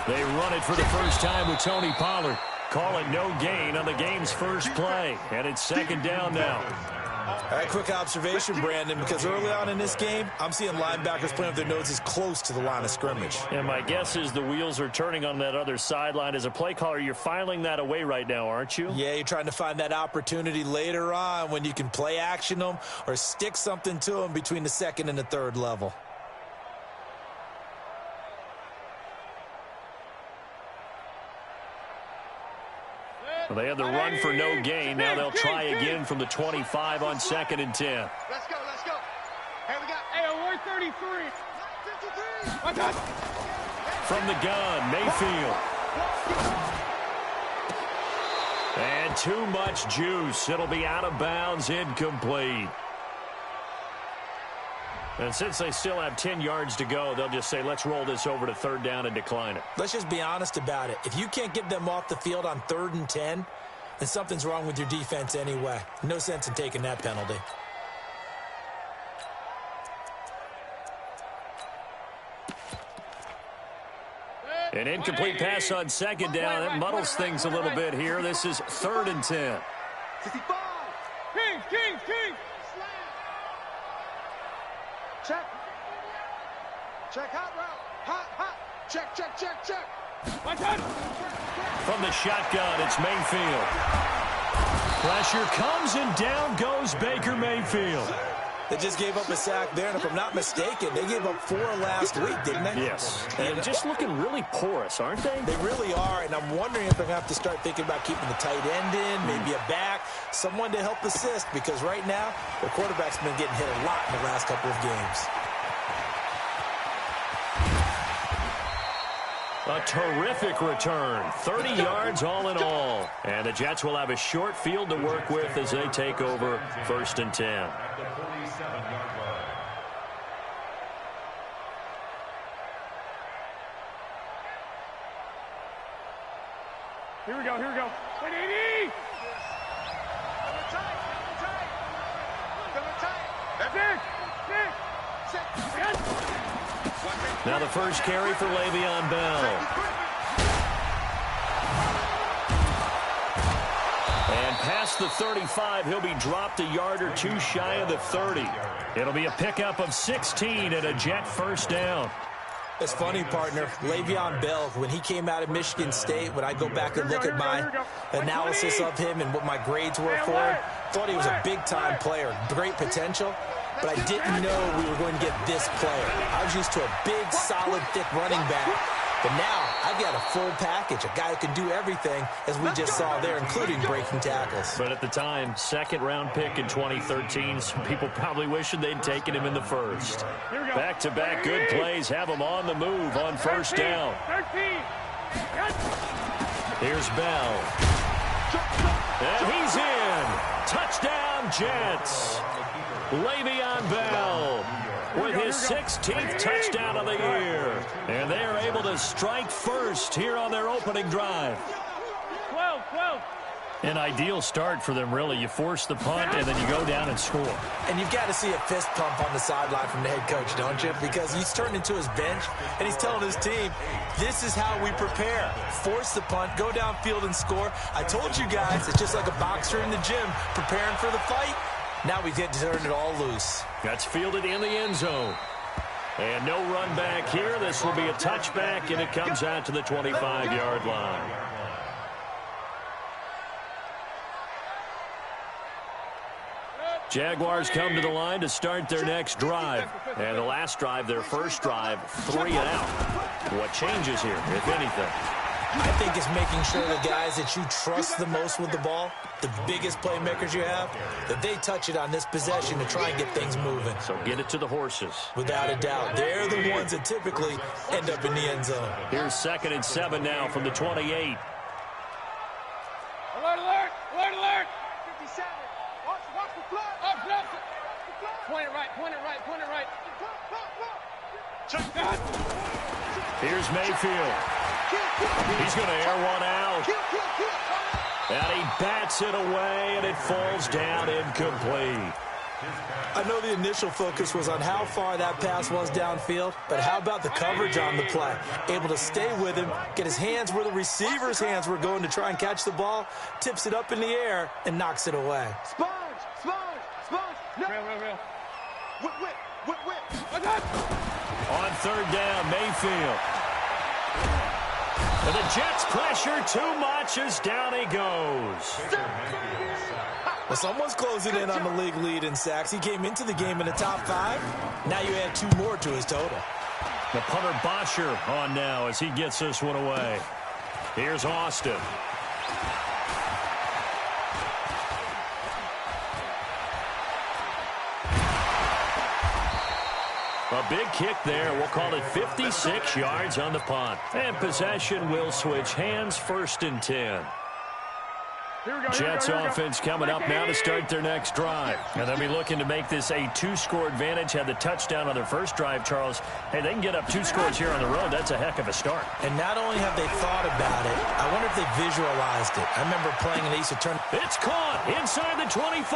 They run it for the first time with Tony Pollard. Call it no gain on the game's first play. And it's second down now. All right, quick observation, Brandon, because early on in this game, I'm seeing linebackers playing with their noses close to the line of scrimmage. And my guess is the wheels are turning on that other sideline. As a play caller, you're filing that away right now, aren't you? Yeah, you're trying to find that opportunity later on when you can play action them or stick something to them between the second and the third level. Well, they had the run for no gain. Now they'll try again from the 25 on 2nd and 10. Let's go, let's go. Hey, we got 133. From the gun, Mayfield. And too much juice. It'll be out of bounds, incomplete. And since they still have 10 yards to go, they'll just say, let's roll this over to 3rd down and decline it. Let's just be honest about it. If you can't get them off the field on 3rd and 10, then something's wrong with your defense anyway. No sense in taking that penalty. An incomplete pass on 2nd down. That muddles things a little bit here. This is 3rd and 10. 65. King. Check. Check, hot route. Hot. Check. From the shotgun, it's Mayfield. Pressure comes and down goes Baker Mayfield. They just gave up a sack there, and if I'm not mistaken, they gave up 4 last week, didn't they? Yes. And just looking really porous, aren't they? They really are, and I'm wondering if they're going to have to start thinking about keeping the tight end in, maybe a back, someone to help assist, because right now, their quarterback's been getting hit a lot in the last couple of games. A terrific return. 30 yards all in all. And the Jets will have a short field to work with as they take over 1st and 10. Here we go. 180. Now the first carry for Le'Veon Bell. And past the 35, he'll be dropped a yard or two shy of the 30. It'll be a pickup of 16 and a Jet first down. It's funny, partner. Le'Veon Bell, when he came out of Michigan State, when I go back and look at my analysis of him and what my grades were for him, thought he was a big-time player, great potential, but I didn't know we were going to get this player. I was used to a big, solid, thick running back, but now I've got a full package, a guy who can do everything, as we just saw there, including breaking tackles. But at the time, 2nd-round pick in 2013, some people probably wishing they'd taken him in the 1st. Back-to-back good plays have him on the move on 1st down. Here's Bell. And he's in. Touchdown, Jets. Le'Veon Bell with his 16th touchdown of the year. And they are able to strike first here on their opening drive. 12. An ideal start for them, really. You force the punt, and then you go down and score. And you've got to see a fist pump on the sideline from the head coach, don't you? Because he's turned into his bench, and he's telling his team, this is how we prepare. Force the punt, go downfield and score. I told you guys, it's just like a boxer in the gym preparing for the fight. Now we get to turn it all loose. That's fielded in the end zone. And no run back here. This will be a touchback, and it comes out to the 25-yard line. Jaguars come to the line to start their next drive. And the last drive, their first drive, 3 and out. What changes here, if anything? I think it's making sure the guys that you trust the most with the ball, the biggest playmakers you have, that they touch it on this possession to try and get things moving. So get it to the horses. Without a doubt. They're the ones that typically end up in the end zone. Here's 2nd and 7 now from the 28. Alert. 57. Watch the flag. Point it right. Check that. Here's Mayfield. He's going to air one out. And he bats it away, and it falls down incomplete. I know the initial focus was on how far that pass was downfield, but how about the coverage on the play? Able to stay with him, get his hands where the receiver's hands were going to try and catch the ball, tips it up in the air, and knocks it away. Sponge, sponge, sponge. No. Real. Whip. On third down, Mayfield. And the Jets pressure too much as down he goes. Well, someone's closing in on the league lead in sacks. He came into the game in the top 5. Now you add 2 more to his total. The punter Bosher on now as he gets this one away. Here's Austin. A big kick there. We'll call it 56 yards on the punt. And possession will switch hands, 1st and 10. Jets offense coming up now to start their next drive. And they'll be looking to make this a 2-score advantage. Had the touchdown on their first drive, Charles. Hey, they can get up 2 scores here on the road. That's a heck of a start. And not only have they thought about it, I wonder if they visualized it. I remember playing and they used to turn. It's caught inside the 25.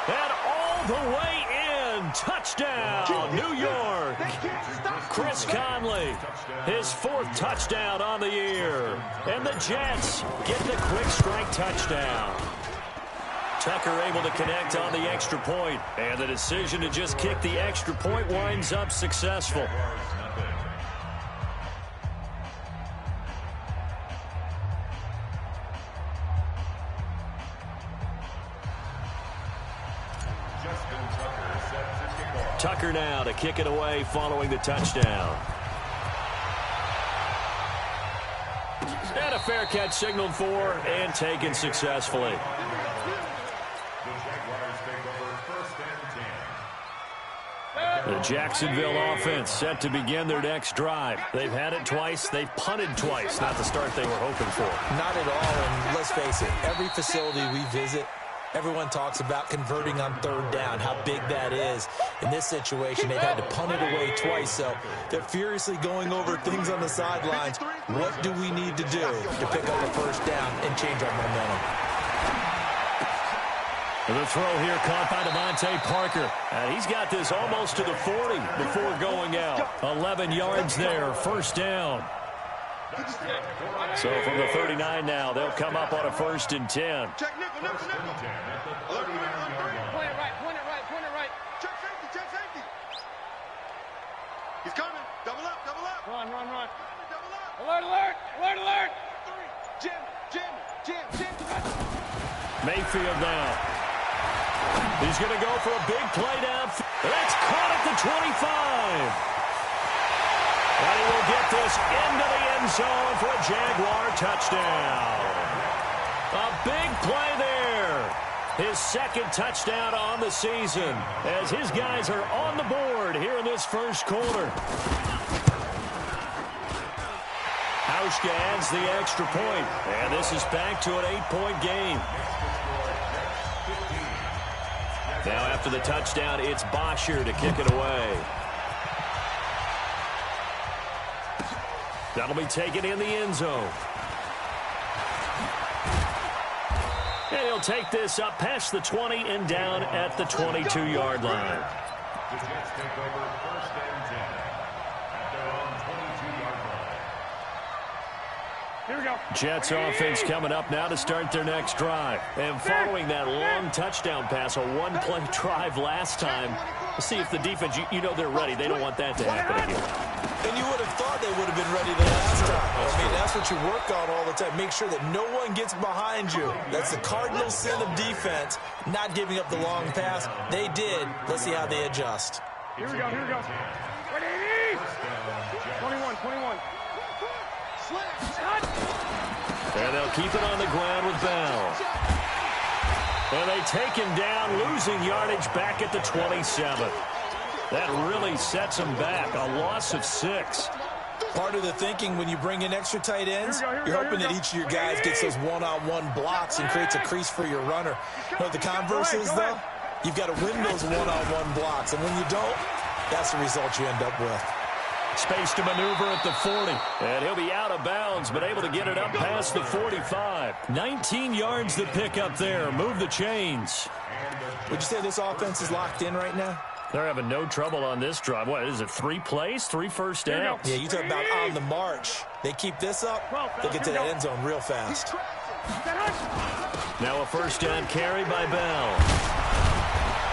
And all the way in. Touchdown, New York. Chris Conley, his 4th touchdown on the year. And the Jets get the quick strike touchdown. Tucker able to connect on the extra point. And the decision to just kick the extra point winds up successful. Tucker now to kick it away following the touchdown. And a fair catch signaled for and taken successfully. The Jacksonville offense set to begin their next drive. They've had it twice. They've punted twice. Not the start they were hoping for. Not at all, and let's face it, every facility we visit, everyone talks about converting on 3rd down, how big that is. In this situation, they've had to punt it away twice, so they're furiously going over things on the sidelines. What do we need to do to pick up a 1st down and change our momentum? The throw here caught by Devontae Parker. And he's got this almost to the 40 before going out. 11 yards there, 1st down. So from the 39 now, they'll come up on a 1st and 10. Check nickel. Point it right. Check safety. He's coming. Double up. Run. Double up. Alert. Jam. Mayfield now. He's going to go for a big play down. That's caught at the 25. And he will get this into the end zone for a Jaguar touchdown. A big play there. His 2nd touchdown on the season as his guys are on the board here in this 1st quarter. Hauschka adds the extra point, and this is back to an 8-point game. Now after the touchdown, it's Bosher to kick it away. That'll be taken in the end zone. And he'll take this up past the 20 and down at the 22-yard line. The Jets take over 1st and 10 at their own 22-yard line. Here we go. Jets offense coming up now to start their next drive. And following that long touchdown pass, a 1-play drive last time, let's see if the defense, you know they're ready. They don't want that to happen again. And you would have thought they would have been ready the last time. I mean, that's what you work on all the time. Make sure that no one gets behind you. That's the cardinal sin of defense, not giving up the long pass. They did. Let's see how they adjust. Here we go. Ready? 21. And they'll keep it on the ground with Bell. And they take him down, losing yardage back at the 27. That really sets them back. A loss of 6. Part of the thinking when you bring in extra tight ends, you're hoping that each of your guys gets those one-on-one blocks and creates a crease for your runner. You know what the converse is, though? You've got to win those one-on-one blocks. And when you don't, that's the result you end up with. Space to maneuver at the 40. And he'll be out of bounds, but able to get it up past the 45. 19 yards to pick up there. Move the chains. Would you say this offense is locked in right now? They're having no trouble on this drive. What is it, 3 plays, 3 first downs? Yeah, you talk about on the march. They keep this up, they'll get to the end zone real fast. Now a first down carry by Bell.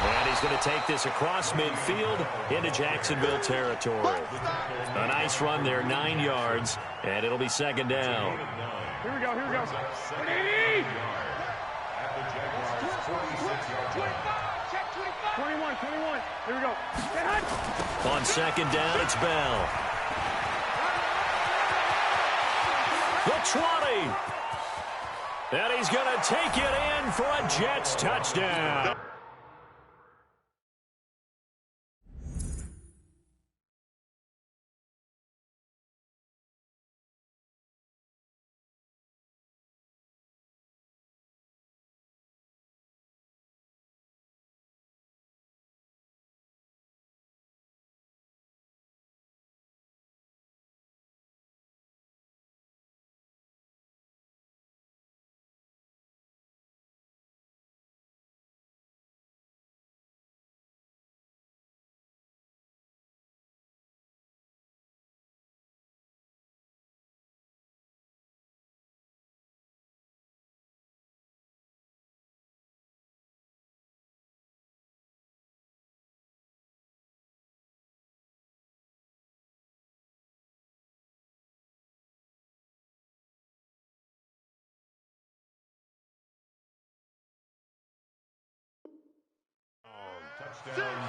And he's going to take this across midfield into Jacksonville territory. A nice run there, 9 yards, and it'll be second down. Here we go. 21. Here we go. On second down, it's Bell. The 20. And he's going to take it in for a Jets touchdown.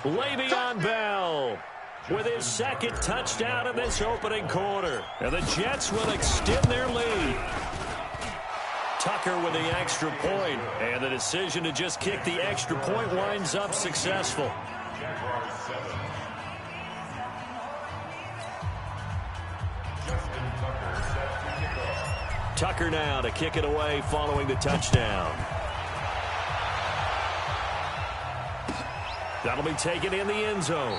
Le'Veon Bell with his second touchdown in this opening quarter. And the Jets will extend their lead. Tucker with the extra point, and the decision to just kick the extra point winds up successful. Tucker now to kick it away following the touchdown. That'll be taken in the end zone.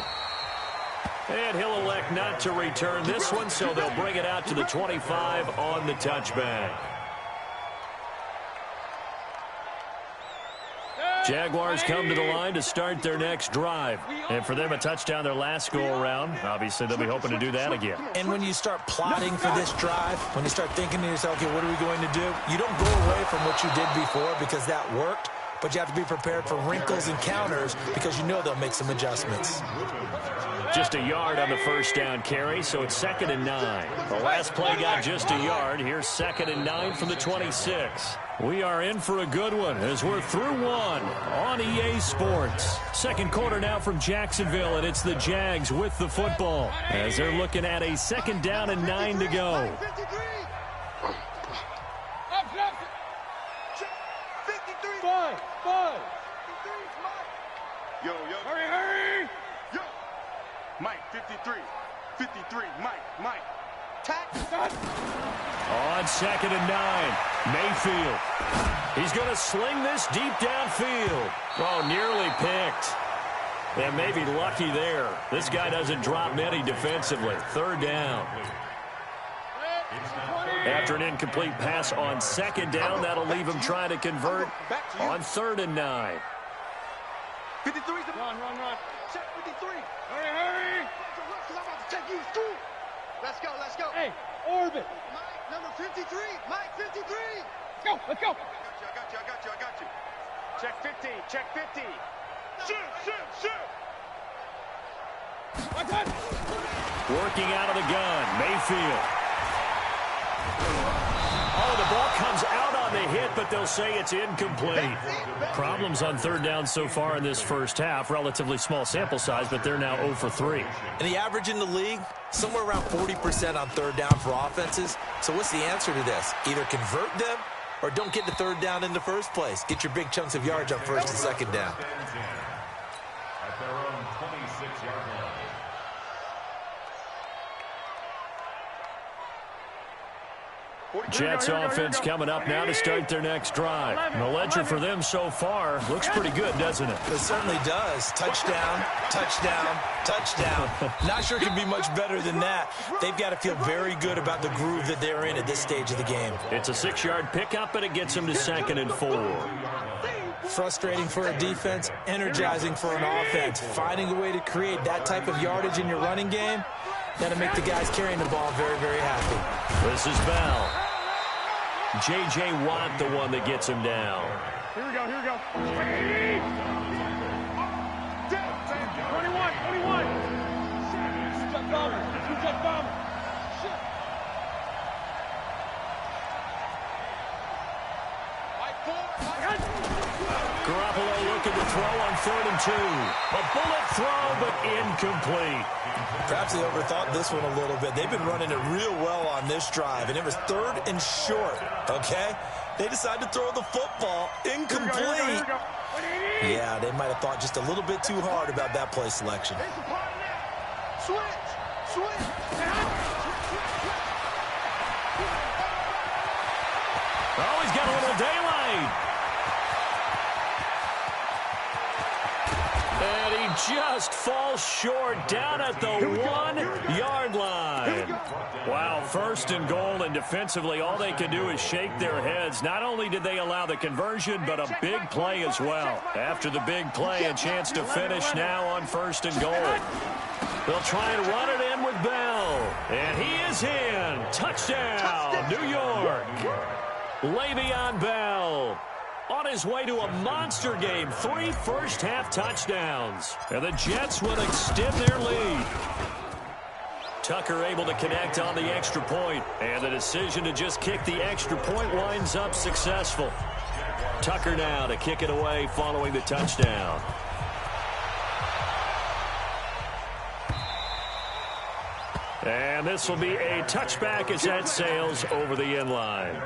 And he'll elect not to return this one, so they'll bring it out to the 25 on the touchback. Jaguars come to the line to start their next drive. And for them, a touchdown their last go-around. Obviously, they'll be hoping to do that again. And when you start plotting for this drive, when you start thinking to yourself, okay, what are we going to do? You don't go away from what you did before because that worked. But you have to be prepared for wrinkles and counters because you know they'll make some adjustments. Just a yard on the first down carry, so it's 2nd and 9. The last play got just a yard. Here's 2nd and 9 from the 26. We are in for a good one as we're through one on EA Sports. Second quarter now from Jacksonville, and it's the Jags with the football as they're looking at a 2nd down and 9 to go. Yo. Hurry. Yo. Mike, 53. Mike. Tack. On 2nd and 9, Mayfield. He's going to sling this deep downfield. Oh, nearly picked. And maybe lucky there. This guy doesn't drop many defensively. 3rd down. After an incomplete pass on 2nd down, that'll leave him trying to convert on 3rd and 9. 53. Run. Check 53. Hurry. I'm about to take you through. Let's go. Hey, orbit. Mike, number 53. Mike, 53. Let's go. I got you. Check 50. Shoot. Working out of the gun, Mayfield. Oh, the ball comes out on the hit, but they'll say it's incomplete. Problems on 3rd down so far in this first half. Relatively small sample size, but they're now 0 for 3. And the average in the league, somewhere around 40% on 3rd down for offenses. So what's the answer to this? Either convert them or don't get to 3rd down in the first place. Get your big chunks of yards on 1st and 2nd down. At their own 26-yard line. Jets offense coming up now to start their next drive. And the ledger for them so far looks pretty good, doesn't it? It certainly does. Touchdown, touchdown, touchdown. Not sure it can be much better than that. They've got to feel very good about the groove that they're in at this stage of the game. It's a 6-yard pickup, and it gets them to 2nd and 4. Frustrating for a defense, energizing for an offense. Finding a way to create that type of yardage in your running game, that'll make the guys carrying the ball very, very happy. This is Bell. J.J. Watt, the one that gets him down. Here we go, here we go. 21, 21. Two-check bomber, two-check bomber. Garoppolo looking to throw on 3rd and 2. A bullet throw, but incomplete. Perhaps they overthought this one a little bit. They've been running it real well on this drive, and it was 3rd and short, okay? They decided to throw the football incomplete. Yeah, they might have thought just a little bit too hard about that play selection. Switch! Switch! Oh, he's got a little daylight. And he just falls short down at the 1-yard line. Wow, 1st and goal, and defensively all they can do is shake their heads. Not only did they allow the conversion, but a big play as well. After the big play, a chance to finish now on 1st and goal. They'll try and run it in with Bell. And he is in. Touchdown, New York. Le'Veon Bell on his way to a monster game. 3 first-half touchdowns. And the Jets will extend their lead. Tucker able to connect on the extra point. And the decision to just kick the extra point winds up successful. Tucker now to kick it away following the touchdown. And this will be a touchback as that sails over the end line.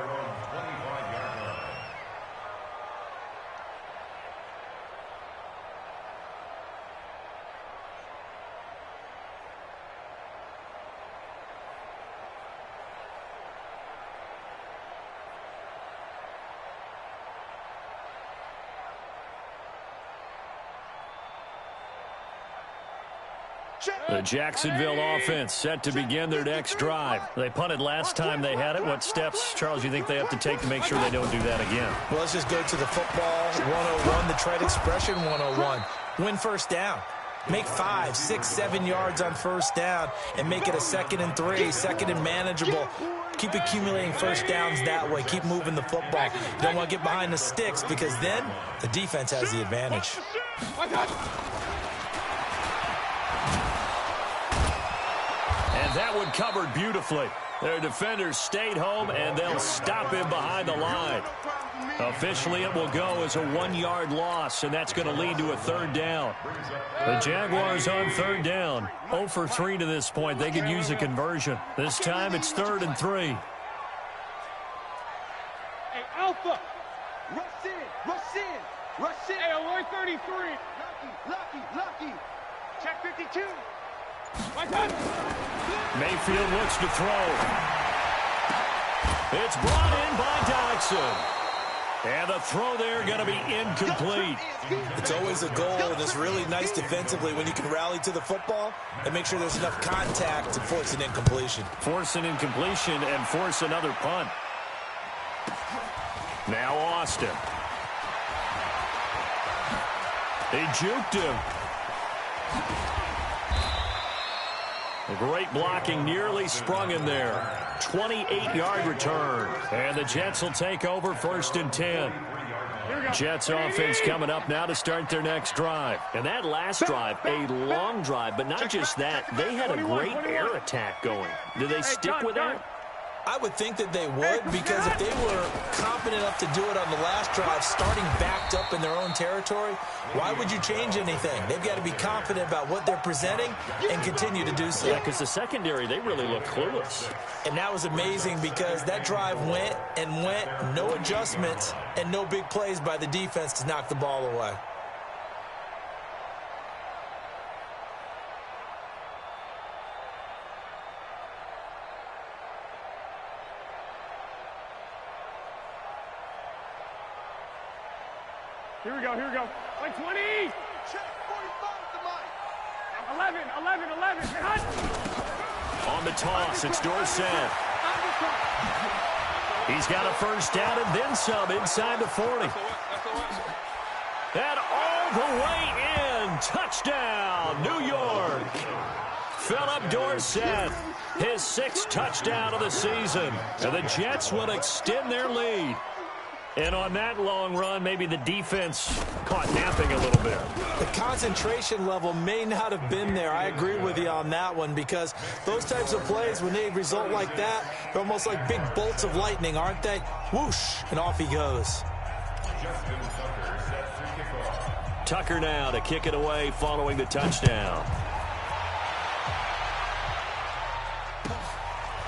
The Jacksonville offense set to begin their next drive. They punted last time they had it. What steps, Charles, you think they have to take to make sure they don't do that again? Well, let's just go to the football 101, the trade expression 101. Win first down. Make 5, 6, 7 yards on first down and make it a 2nd and 3, 2nd and manageable. Keep accumulating first downs that way. Keep moving the football. You don't want to get behind the sticks because then the defense has the advantage. And that one covered beautifully. Their defenders stayed home, and they'll stop him behind the line. Officially, it will go as a 1-yard loss, and that's going to lead to a 3rd down. The Jaguars on 3rd down. 0 for 3 to this point. They could use a conversion. This time, it's 3rd and 3. Hey, Alpha! Rush in! Rush in! Rush in! Hey, alert 33! Lucky! Check 52! Mayfield looks to throw. It's brought in by Dodson. And the throw there going to be incomplete. It's always a goal, and it's really nice defensively when you can rally to the football and make sure there's enough contact to force an incompletion. Force an incompletion and force another punt. Now Austin. He juked him. Great blocking, nearly sprung him there. 28-yard return. And the Jets will take over 1st and 10. Jets offense coming up now to start their next drive. And that last drive, a long drive, but not just that. They had a great air attack going. Do they stick with that? I would think that they would, because if they were confident enough to do it on the last drive, starting backed up in their own territory, why would you change anything? They've got to be confident about what they're presenting and continue to do so. Yeah, because the secondary, they really look clueless. And that was amazing because that drive went and went, no adjustments, and no big plays by the defense to knock the ball away. Here we go. Like 20. Check 45 the mic. 11. Hut. On the toss, it's Dorsett. He's got a first down and then some inside the 40. And all the way in. Touchdown, New York. Philip Dorsett, his 6th touchdown of the season. And the Jets will extend their lead. And on that long run, maybe the defense caught napping a little bit. The concentration level may not have been there. I agree with you on that one, because those types of plays, when they result like that, they're almost like big bolts of lightning, aren't they? Whoosh, and off he goes. Tucker now to kick it away following the touchdown.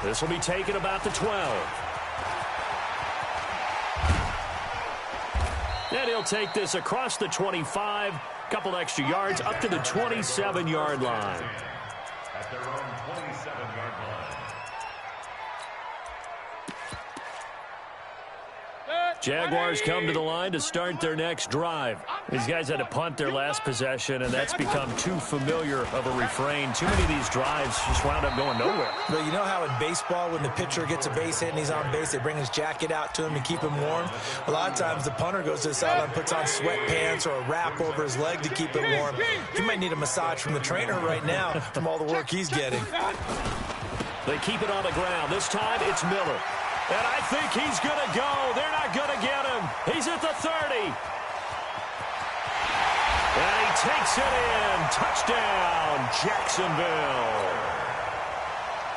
This will be taken about the 12. And he'll take this across the 25, couple extra yards, up to the 27-yard line. At their own 27-yard line. Jaguars come to the line to start their next drive. These guys had to punt their last possession, and that's become too familiar of a refrain. Too many of these drives just wound up going nowhere. Well, you know how in baseball, when the pitcher gets a base hit and he's on base, they bring his jacket out to him to keep him warm? A lot of times the punter goes to the sideline, puts on sweatpants or a wrap over his leg to keep it warm. He might need a massage from the trainer right now from all the work he's getting. They keep it on the ground. This time it's Miller. And I think he's going to go. They're not going to get him. He's at the 30. And he takes it in. Touchdown, Jacksonville.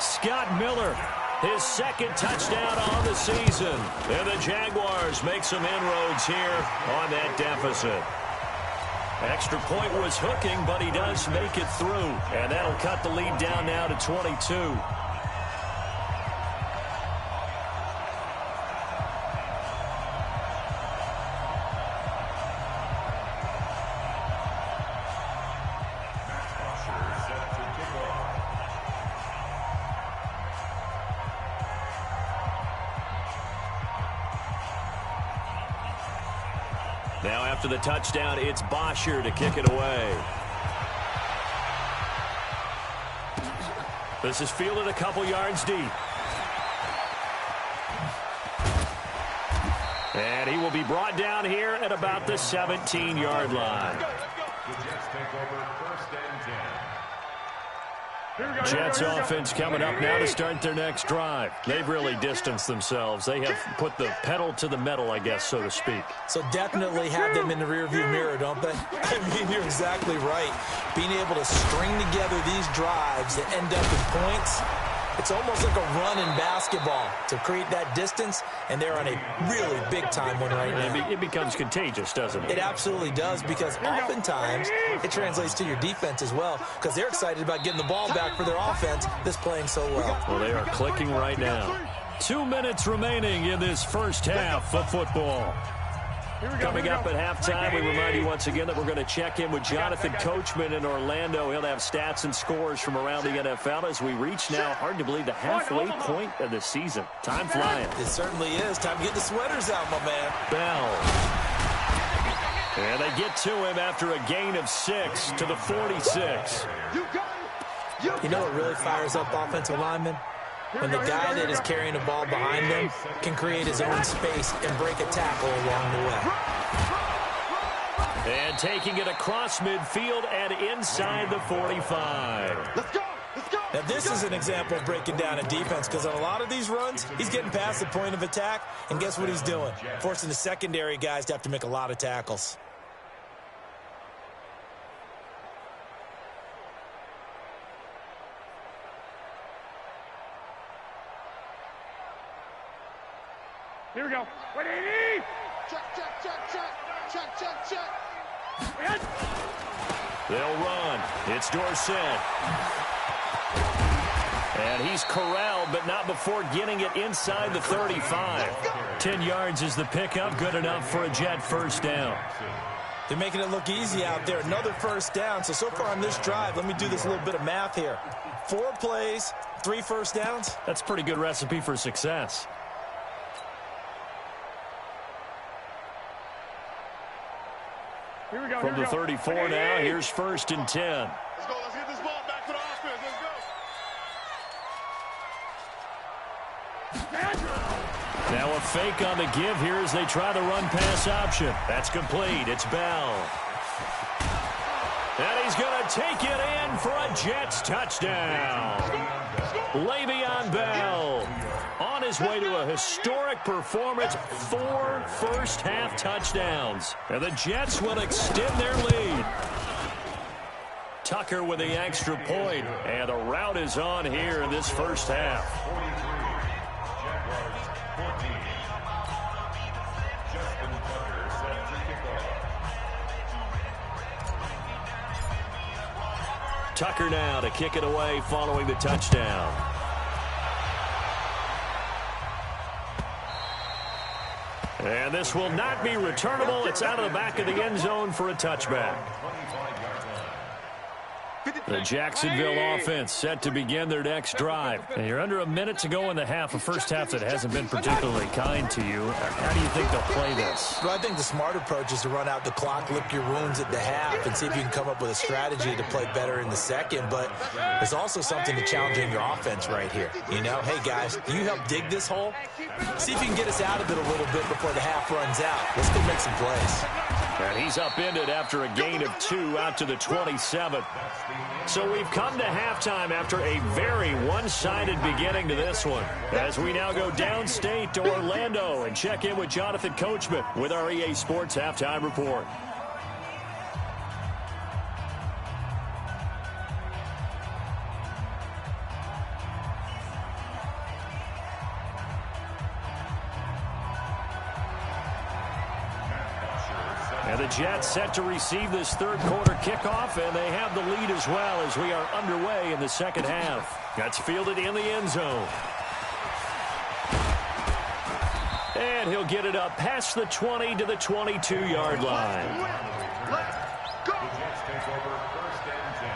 Scott Miller, his 2nd touchdown on the season. And the Jaguars make some inroads here on that deficit. Extra point was hooking, but he does make it through. And that'll cut the lead down now to 22. Now after the touchdown, it's Bosher to kick it away. This is fielded a couple yards deep. And he will be brought down here at about the 17-yard line. The Jets take over 1st and 10. Jets offense coming up now to start their next drive. They've really distanced themselves. They have put the pedal to the metal, I guess, so to speak. So definitely have them in the rearview mirror, don't they? I mean, you're exactly right. Being able to string together these drives that end up in points, it's almost like a run in basketball to create that distance, and they're on a really big-time one right now. It becomes contagious, doesn't it? It absolutely does, because oftentimes it translates to your defense as well, because they're excited about getting the ball back for their offense that's playing so well. Well, they are clicking right now. 2 minutes remaining in this first half of football. Coming up at halftime, we remind you once again that we're going to check in with Jonathan Coachman in Orlando. He'll have stats and scores from around the NFL as we reach now, hard to believe, the halfway point of the season. Time flying. It certainly is. Time to get the sweaters out, my man. Bell. And they get to him after a gain of 6 to the 46. You know what really fires up offensive linemen? When the guy that is carrying the ball behind them can create his own space and break a tackle along the way. And taking it across midfield and inside the 45. Let's go. Now, this is an example of breaking down a defense, because on a lot of these runs, he's getting past the point of attack, and guess what he's doing? Forcing the secondary guys to have to make a lot of tackles. Here we go. 180. Check. They'll run. It's Dorsett. And he's corralled, but not before getting it inside the 35. 10 yards is the pickup. Good enough for a Jet first down. They're making it look easy out there. Another first down. So far on this drive, let me do this little bit of math here. 4 plays, 3 first downs. That's a pretty good recipe for success. From the 34 now, here's 1st and 10. Let's go. Let's get this ball back for the offense. Let's go. Now a fake on the give here as they try the run-pass option. That's complete. It's Bell. And he's going to take it in for a Jets touchdown. Le'Veon Bell on his way to a historic performance, 4 first-half touchdowns. And the Jets will extend their lead. Tucker with the extra point, and the route is on here in this first half. Tucker now to kick it away following the touchdown. And this will not be returnable. It's out of the back of the end zone for a touchback. The Jacksonville offense set to begin their next drive. And you're under a minute to go in the half, a first half that hasn't been particularly kind to you. How do you think they'll play this? Well, I think the smart approach is to run out the clock, lick your wounds at the half, and see if you can come up with a strategy to play better in the second. But there's also something to challenging your offense right here. You know, hey, guys, you help dig this hole. See if you can get us out of it a little bit before the half runs out. Let's go make some plays. And he's upended after a gain of 2 out to the 27. So we've come to halftime after a very one-sided beginning to this one. As we now go downstate to Orlando and check in with Jonathan Coachman with our EA Sports Halftime Report. And the Jets set to receive this third quarter kickoff, and they have the lead as well as we are underway in the second half. That's fielded in the end zone. And he'll get it up past the 20 to the 22-yard line. Let's go. The Jets take over 1st and 10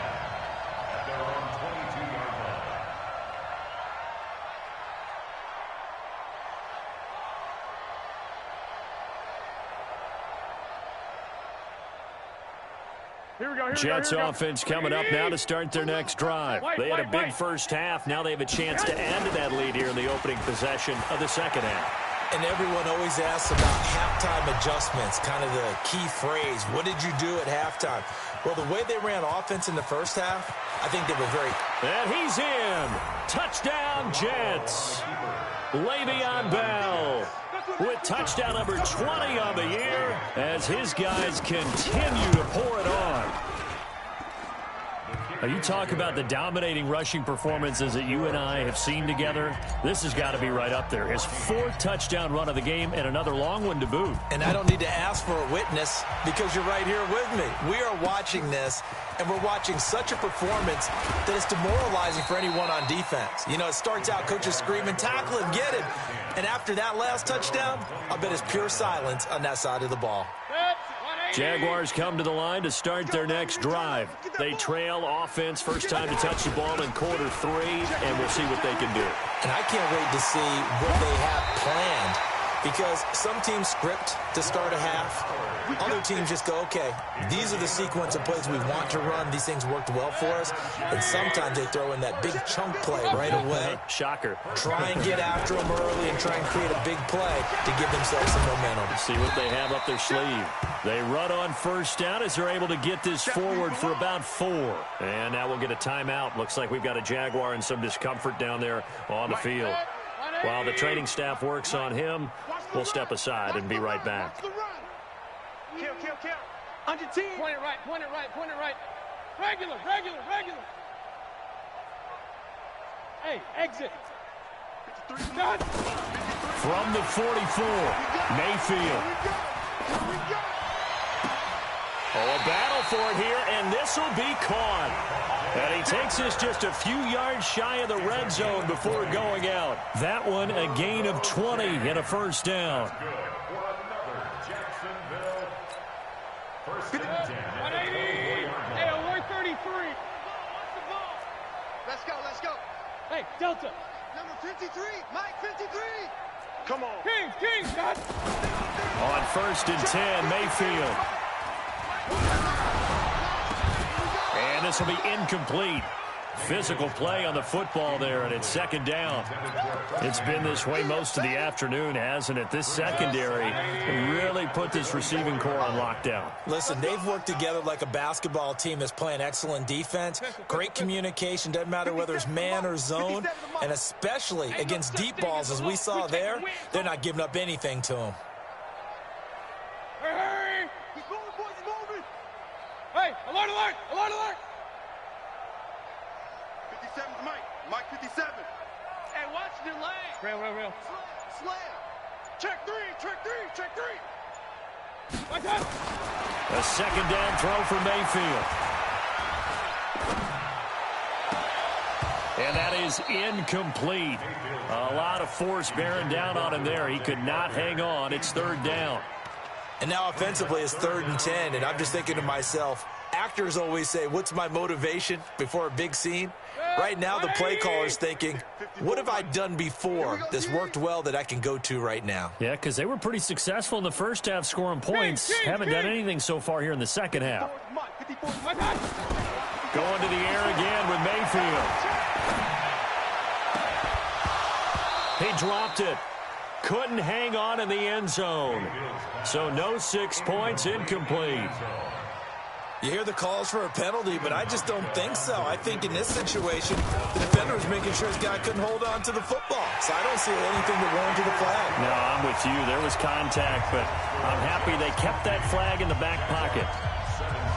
at their own 22-yard line. Jets offense coming up now to start their next drive. They had a big first half. Now they have a chance to add to that lead here in the opening possession of the second half. And everyone always asks about halftime adjustments, kind of the key phrase. What did you do at halftime? Well, the way they ran offense in the first half, I think they were very... And he's in. Touchdown, Jets. Le'Veon Bell with touchdown number 20 on the year as his guys continue to pour it on. Now, you talk about the dominating rushing performances that you and I have seen together. This has got to be right up there. His 4th touchdown run of the game and another long one to boot. And I don't need to ask for a witness because you're right here with me. We are watching this, and we're watching such a performance that it's demoralizing for anyone on defense. You know, it starts out coaches screaming, tackle him, get him. And after that last touchdown, I bet it's pure silence on that side of the ball. Jaguars come to the line to start their next drive. They trail offense, first time to touch the ball in quarter 3, and we'll see what they can do. And I can't wait to see what they have planned because some teams script to start a half. Other teams just go, okay, these are the sequence of plays we want to run. These things worked well for us. And sometimes they throw in that big chunk play right away. Shocker. Try and get after them early and try and create a big play to give themselves some momentum. See what they have up their sleeve. They run on first down as they're able to get this forward for about 4. And now we'll get a timeout. Looks like we've got a Jaguar in some discomfort down there on the field. While the training staff works on him, we'll step aside and be right back. Kill. On your team. Point it right. Regular. Hey, exit. From the 44, Mayfield. Oh, a battle for it here, and this will be caught. And he takes us just a few yards shy of the red zone before going out. That one, a gain of 20 and a first down. Hey, alert 33. Let's go. Hey, Delta. Number 53, Mike 53. Come on. Kings, God. On 1st and 10, Mayfield. this will be incomplete. Physical play on the football there, and it's second down. It's been this way most of the afternoon, hasn't it? This secondary really put this receiving core on lockdown. Listen, they've worked together like a basketball team that's playing excellent defense. Great communication, doesn't matter whether it's man or zone, and especially against deep balls, as we saw there, they're not giving up anything to them. Hey! He's moving, boys, he's moving! Hey, alert, alert, alert, alert! 57's Mike. Mike 57. Hey, watch the lane! Real. Slam. Check three. Like that! A second down throw for Mayfield. And that is incomplete. A lot of force bearing down on him there. He could not hang on. It's third down. And now offensively it's 3rd and 10, and I'm just thinking to myself, actors always say, what's my motivation before a big scene? Right now the play caller's thinking, what have I done before that's worked well that I can go to right now? Yeah, because they were pretty successful in the first half scoring points. Haven't done anything so far here in the second half. Going to the air again with Mayfield. He dropped it. Couldn't hang on in the end zone. So no 6 points, incomplete. You hear the calls for a penalty, but I just don't think so. I think in this situation, the defender was making sure his guy couldn't hold on to the football. So I don't see anything that warranted the flag. No, I'm with you. There was contact, but I'm happy they kept that flag in the back pocket.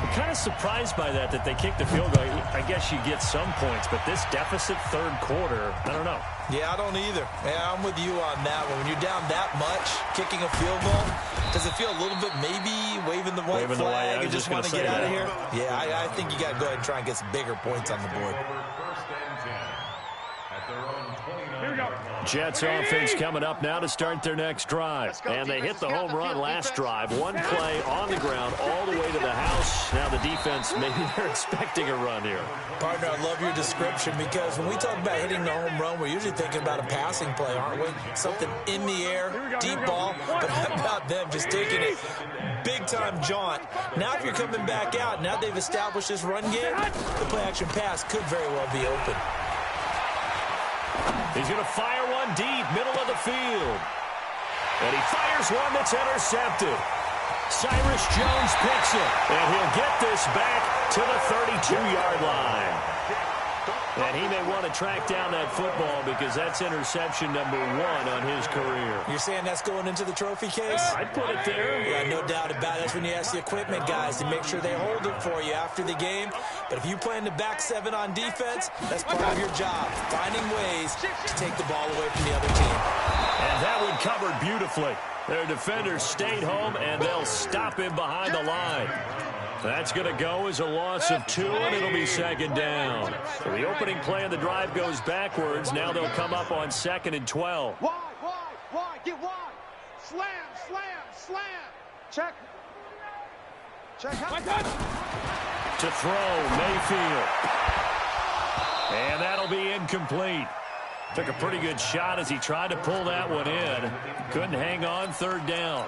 I'm kind of surprised by that they kicked the field goal. I guess you get some points, but this deficit third quarter, I don't know. Yeah, I don't either. Yeah, I'm with you on that one. When you're down that much, kicking a field goal, does it feel a little bit maybe waving the white flag and just want to get out of here? Yeah, I think you got to go ahead and try and get some bigger points on the board. Here we go. Jets offense coming up now to start their next drive. And they hit the home run last drive. One play on the ground all the way to the house. Now the defense, maybe they're expecting a run here. Partner, I love your description because when we talk about hitting the home run, we're usually thinking about a passing play, aren't we? Something in the air, deep ball. But how about them just taking it big-time jaunt? Now if you're coming back out, now they've established this run game, the play-action pass could very well be open. He's going to fire one deep, middle of the field. And he fires one that's intercepted. Cyrus Jones picks it, and he'll get this back to the 32-yard line. And he may want to track down that football because that's interception number 1 on his career. You're saying that's going into the trophy case? I'd put it there. Yeah, no doubt about it. That's when you ask the equipment guys to make sure they hold it for you after the game. But if you play in the back 7 on defense, that's part of your job, finding ways to take the ball away from the other team. And that one covered beautifully. Their defenders stayed home, and they'll stop him behind the line. That's going to go as a loss of 2, and it'll be second down. So the opening play of the drive goes backwards. Now they'll come up on 2nd and 12. Wide, get wide. Slam. Check. To throw, Mayfield. And that'll be incomplete. Took a pretty good shot as he tried to pull that one in. Couldn't hang on, third down.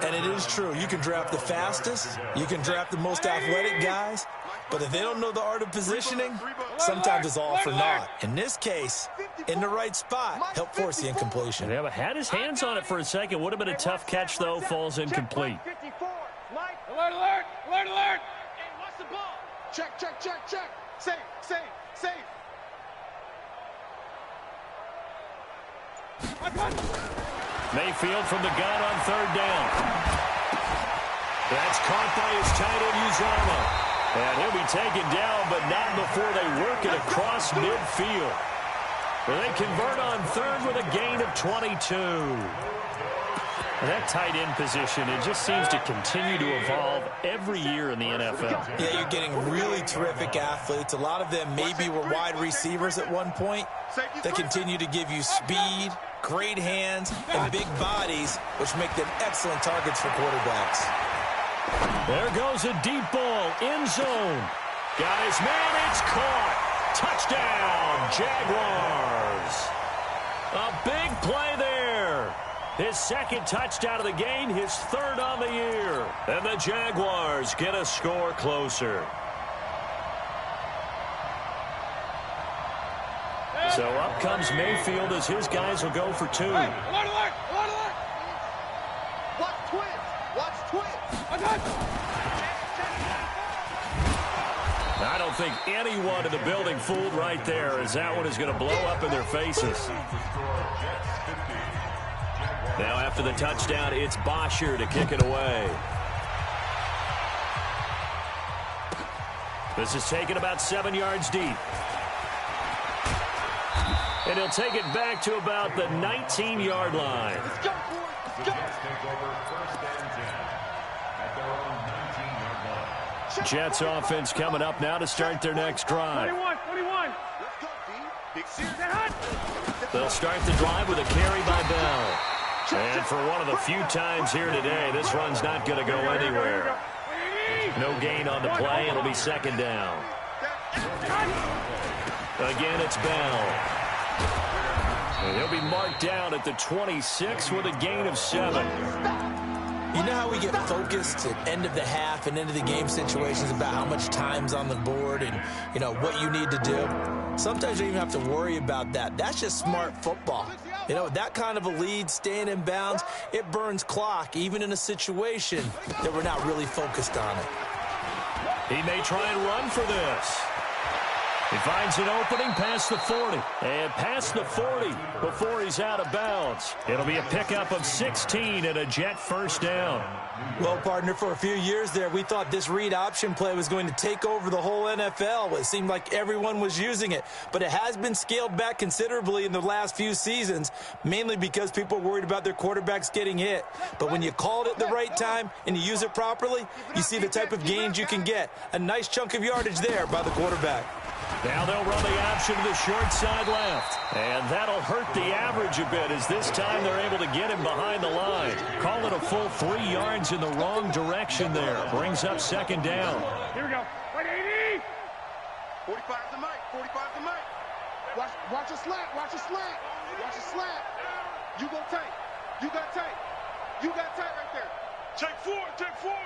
And it is true. You can draft the fastest. You can draft the most athletic guys. But if they don't know the art of positioning, sometimes it's all for naught. In this case, in the right spot, help force the incompletion. Yeah, but had his hands on it for a second. Would have been a tough catch, though. Falls incomplete. Alert! Hey, watch the ball! Check. Safe. Mayfield from the gun on third down. That's caught by his tight end, Uzomah. And he'll be taken down, but not before they work it across midfield. They convert on third with a gain of 22. That tight end position, it just seems to continue to evolve every year in the NFL. Yeah, you're getting really terrific athletes. A lot of them maybe were wide receivers at one point. They continue to give you speed, great hands, and big bodies, which make them excellent targets for quarterbacks. There goes a deep ball, end zone. Got his man, it's caught. Touchdown, Jaguars. A big play there. His second touchdown of the game, his third on the year. And the Jaguars get a score closer. So up comes Mayfield as his guys will go for two. Alert, alert, alert, alert. Watch twins. Watch twins. I don't think anyone in the building fooled right there, as that one is going to blow up in their faces. Now after the touchdown, it's Bosher to kick it away. This is taken about 7 yards deep. And he'll take it back to about the 19-yard line. Let's go, boys. Let's go. Take over first and 10 at their own 19-yard line. Jets offense coming up now to start their next drive. 21. Let's go, D. Big series. They'll start the drive with a carry by Bell. And for one of the few times here today, this run's not going to go anywhere. No gain on the play. It'll be second down. Again, it's Bell. And he'll be marked down at the 26 with a gain of 7. You know how we get focused at end of the half and end of the game situations about how much time's on the board and, you know, what you need to do? Sometimes you don't even have to worry about that. That's just smart football. You know, that kind of a lead, staying in bounds, it burns clock, even in a situation that we're not really focused on it. He may try and run for this. He finds an opening past the 40. And past the 40 before he's out of bounds. It'll be a pickup of 16 and a Jet first down. Well, partner, for a few years there, we thought this read option play was going to take over the whole NFL. It seemed like everyone was using it. But it has been scaled back considerably in the last few seasons, mainly because people are worried about their quarterbacks getting hit. But when you call it at the right time and you use it properly, you see the type of gains you can get. A nice chunk of yardage there by the quarterback. Now they'll run the option to the short side left. And that'll hurt the average a bit as this time they're able to get him behind the line. Call it a full 3 yards in the wrong direction there. Brings up second down. Here we go. 180. 45 to Mike. 45 to Mike. Watch a slant. Watch a slant. Watch a slant. You go tight. You got tight. You got tight right there. Take four. Take four.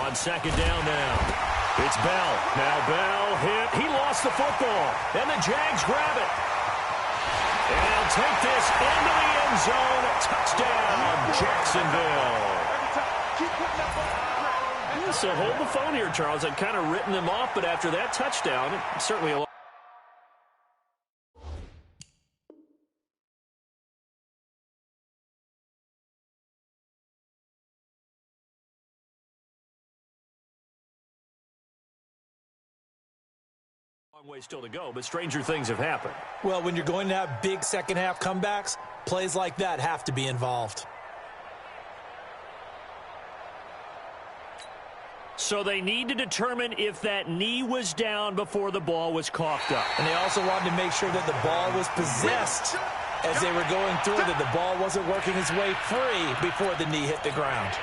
On second down now. It's Bell. Now Bell hit. He lost the football. And the Jags grab it. And he'll take this into the end zone. Touchdown, Jacksonville. So hold the phone here, Charles. I'd kind of written them off, but after that touchdown, it's certainly a lot. Long way still to go, but stranger things have happened. Well, when you're going to have big second-half comebacks, plays like that have to be involved. So they need to determine if that knee was down before the ball was coughed up. And they also wanted to make sure that the ball was possessed as they were going through, that the ball wasn't working its way free before the knee hit the ground.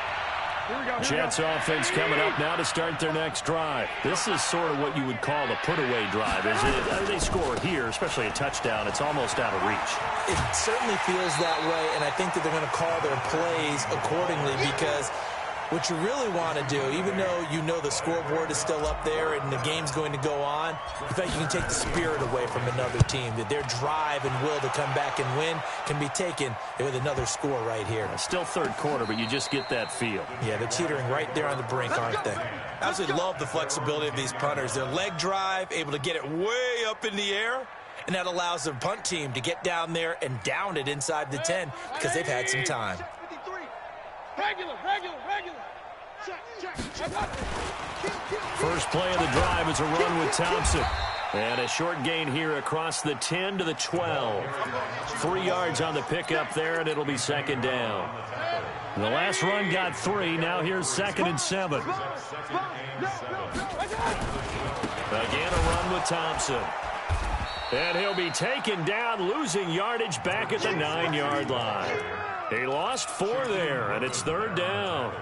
Here we go. Jets offense coming up now to start their next drive. This is sort of what you would call a put-away drive, is it? They score here, especially a touchdown. It's almost out of reach. It certainly feels that way, and I think that they're going to call their plays accordingly because what you really want to do, even though you know the scoreboard is still up there and the game's going to go on, in fact, you can take the spirit away from another team, that their drive and will to come back and win can be taken with another score right here. Still third quarter, but you just get that feel. Yeah, they're teetering right there on the brink, aren't they? I absolutely love the flexibility of these punters. Their leg drive, able to get it way up in the air, and that allows the punt team to get down there and down it inside the 10 because they've had some time. Regular. First play of the drive is a run with Thompson. And a short gain here across the 10 to the 12. 3 yards on the pickup there, and it'll be second down. The last run got 3. Now here's second and 7. Again, a run with Thompson. And he'll be taken down, losing yardage back at the 9-yard line. He lost 4 there, and it's third down.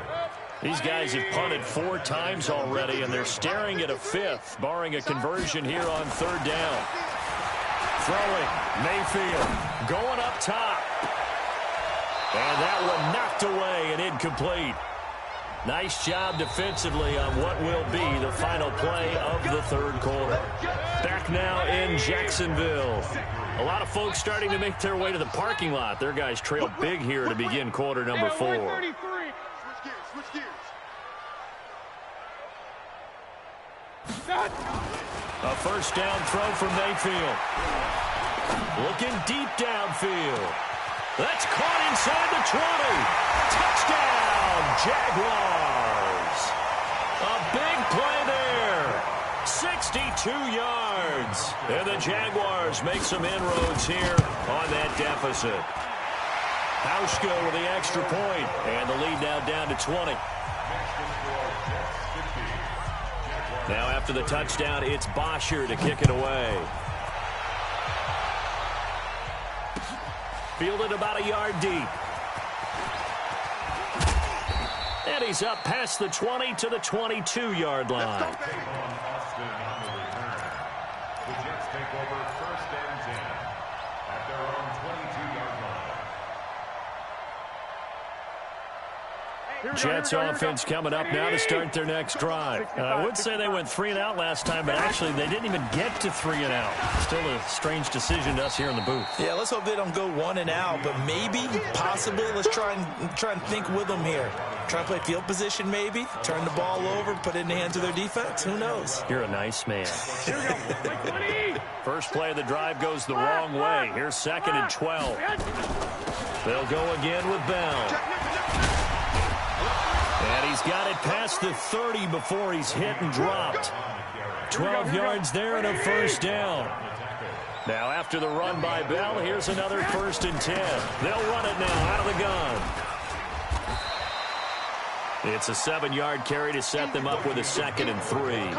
These guys have punted 4 times already, and they're staring at a 5th, barring a conversion here on third down. Throwing, Mayfield, going up top. And that one knocked away and incomplete. Nice job defensively on what will be the final play of the third quarter. Back now in Jacksonville. A lot of folks starting to make their way to the parking lot. Their guys trail big here to begin quarter number 4. Switch gears. A first down throw from Mayfield. Looking deep downfield. That's caught inside the 20. Touchdown, Jaguars. A big play there. 62 yards. And the Jaguars make some inroads here on that deficit. Hauschka with the extra point, and the lead now down to 20. Now after the touchdown, it's Bosher to kick it away. Fielded about a yard deep. And he's up past the 20 to the 22-yard line. The Jets take over first and 10 at their own 22-yard line. Jets offense coming up now to start their next drive. I would say they went 3 and out last time, but actually they didn't even get to 3 and out. Still a strange decision to us here in the booth. Yeah, let's hope they don't go 1 and out, but maybe, possibly, let's try and think with them here. Try and play field position maybe, turn the ball over, put it in the hands of their defense. Who knows? You're a nice man. First play of the drive goes the wrong way. Here's 2nd and 12. They'll go again with Bell. And he's got it past the 30 before he's hit and dropped. 12 yards there and a first down. Now after the run by Bell, here's another 1st and 10. They'll run it now out of the gun. It's a 7-yard carry to set them up with a 2nd and 3.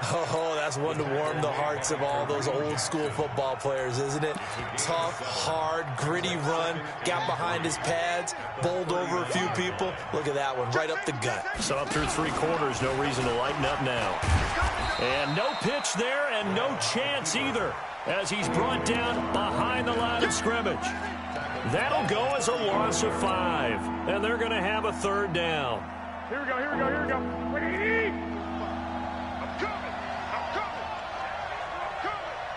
Oh, that's one to warm the hearts of all those old school football players, isn't it? Tough, hard, gritty run, got behind his pads, bowled over a few people. Look at that one, right up the gut. So up through 3 quarters, no reason to lighten up now. And no pitch there and no chance either as he's brought down behind the line of scrimmage. That'll go as a loss of 5, and they're going to have a 3rd down. Here we go. I'm coming.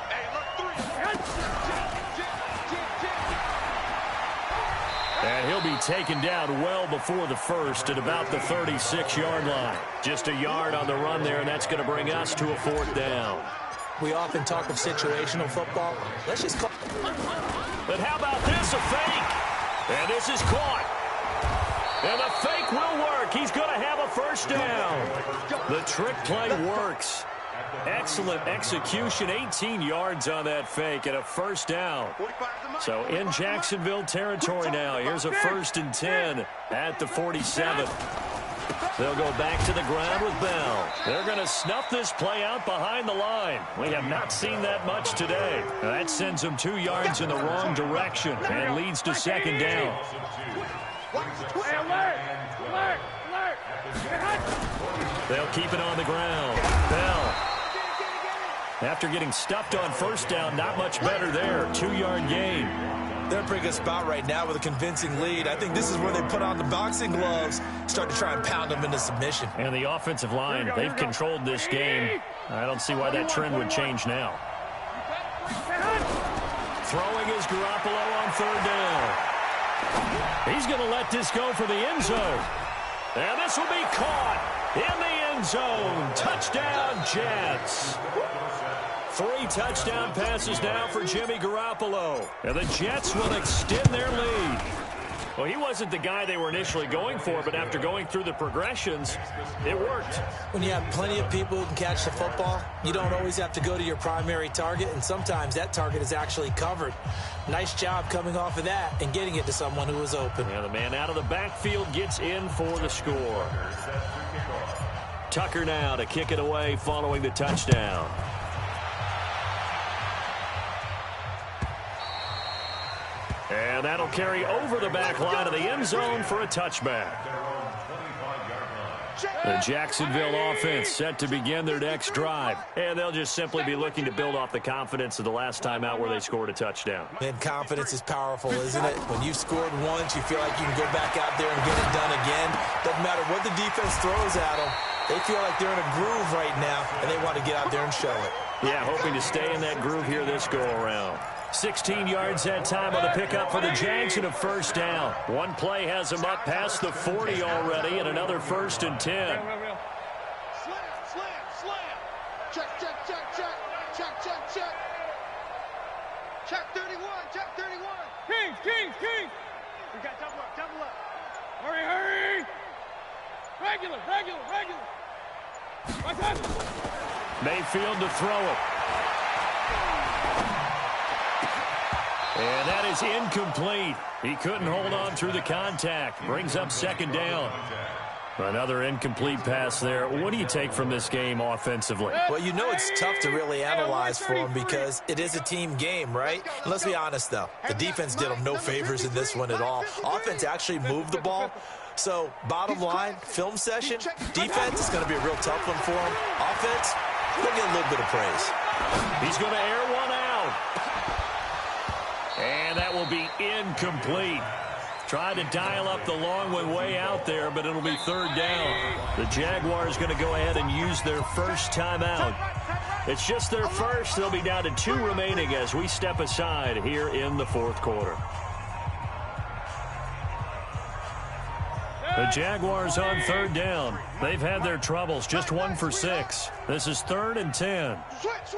Hey, look, 3. And he'll be taken down well before the first at about the 36-yard line. Just a yard on the run there, and that's going to bring us to a 4th down. We often talk of situational football. Let's just call. But how about this, a fake? And this is caught. And the fake will work. He's going to have a first down. The trick play works. Excellent execution. 18 yards on that fake and a first down. So in Jacksonville territory now. Here's a 1st and 10 at the 47. They'll go back to the ground with Bell. They're going to snuff this play out behind the line. We have not seen that much today. Now that sends them 2 yards in the wrong direction and leads to 2nd down. They'll keep it on the ground. Bell. After getting stuffed on first down, not much better there. 2-yard gain. They're in a pretty good spot right now with a convincing lead. I think this is where they put on the boxing gloves, start to try and pound them into submission. And the offensive line, they've controlled this game. I don't see why that trend would change now. Throwing is Garoppolo on 3rd down. He's going to let this go for the end zone. And this will be caught in the end zone. Touchdown, Jets. 3 touchdown passes now for Jimmy Garoppolo. And the Jets will extend their lead. Well, he wasn't the guy they were initially going for, but after going through the progressions, it worked. When you have plenty of people who can catch the football, you don't always have to go to your primary target, and sometimes that target is actually covered. Nice job coming off of that and getting it to someone who was open. And the man out of the backfield gets in for the score. Tucker now to kick it away following the touchdown. And that'll carry over the back line of the end zone for a touchback. The Jacksonville offense set to begin their next drive. And they'll just simply be looking to build off the confidence of the last time out where they scored a touchdown. And confidence is powerful, isn't it? When you've scored once, you feel like you can go back out there and get it done again. Doesn't matter what the defense throws at them. They feel like they're in a groove right now, and they want to get out there and show it. Yeah, hoping to stay in that groove here this go-around. 16 yards that time on the pickup for the Jags and a first down. One play has them up past the 40 already and another 1st and 10. Slam, slam. Check. Check 31. Kings. We got double up. Hurry. Regular. Mayfield to throw it. And that is incomplete. He couldn't hold on through the contact. Brings up 2nd down. Another incomplete pass there. What do you take from this game offensively? Well, you know it's tough to really analyze for them because it is a team game, right? And let's be honest, though. The defense did them no favors in this one at all. Offense actually moved the ball. So, bottom line, film session, defense is going to be a real tough one for them. Offense, they'll get a little bit of praise. He's going to air one out. And that will be incomplete. Tried to dial up the long one way out there, but it'll be 3rd down. The Jaguars going to go ahead and use their first timeout. It's just their first. They'll be down to 2 remaining as we step aside here in the 4th quarter. The Jaguars on 3rd down. They've had their troubles, just 1 for 6. This is 3rd and 10. Switch.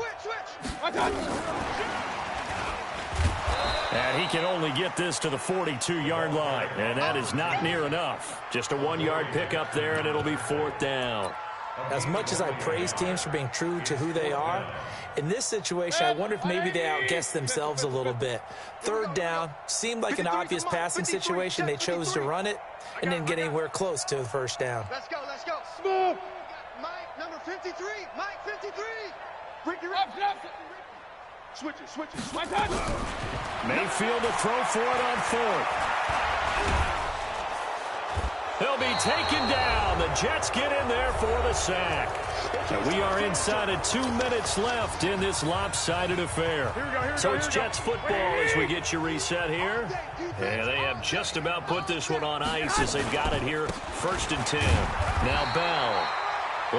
And he can only get this to the 42-yard line, and that is not near enough. Just a 1-yard pickup there, and it'll be 4th down. As much as I praise teams for being true to who they are, in this situation, I wonder if maybe they outguessed themselves a little bit. 3rd down seemed like an obvious passing situation. They chose to run it and didn't get anywhere close to the 1st down. Let's go. Smooth. Mike, number 53. Mike, 53. Break your up. Switch it. Mayfield to throw for it on 4th. He'll be taken down. The Jets get in there for the sack. And we are inside of 2 minutes left in this lopsided affair. So it's Jets football as we get you reset here. And they have just about put this one on ice as they've got it here. 1st and 10. Now Bell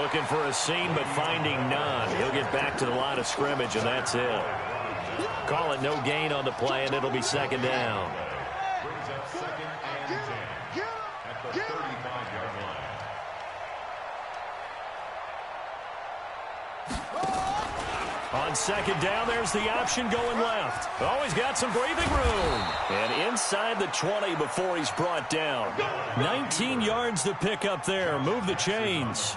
looking for a seam but finding none. He'll get back to the line of scrimmage and that's it. Call it no gain on the play and it'll be 2nd down. Brings up 2nd and 10 at the 35-yard line. On 2nd down, there's the option going left. Always got some breathing room. And inside the 20 before he's brought down. 19 yards to pick up there. Move the chains.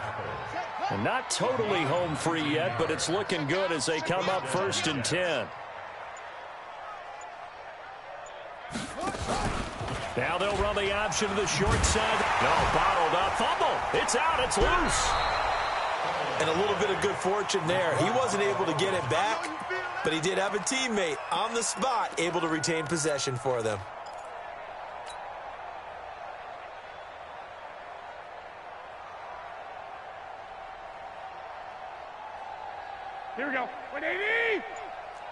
And not totally home free yet, but it's looking good as they come up 1st and 10. Now they'll run the option to the short side. No, bottled up. Fumble. It's out. It's loose. And a little bit of good fortune there. He wasn't able to get it back, but he did have a teammate on the spot able to retain possession for them. Here we go. 180.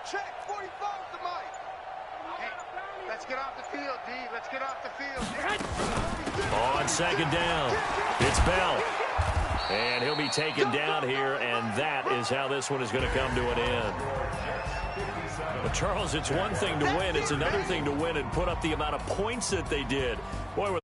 Check 45 to Mike. Hey, let's get off the field, D. Let's get off the field. On 2nd down, it's Bell. And he'll be taken down here, and that is how this one is going to come to an end. But Charles, it's one thing to win. It's another thing to win and put up the amount of points that they did. Boy,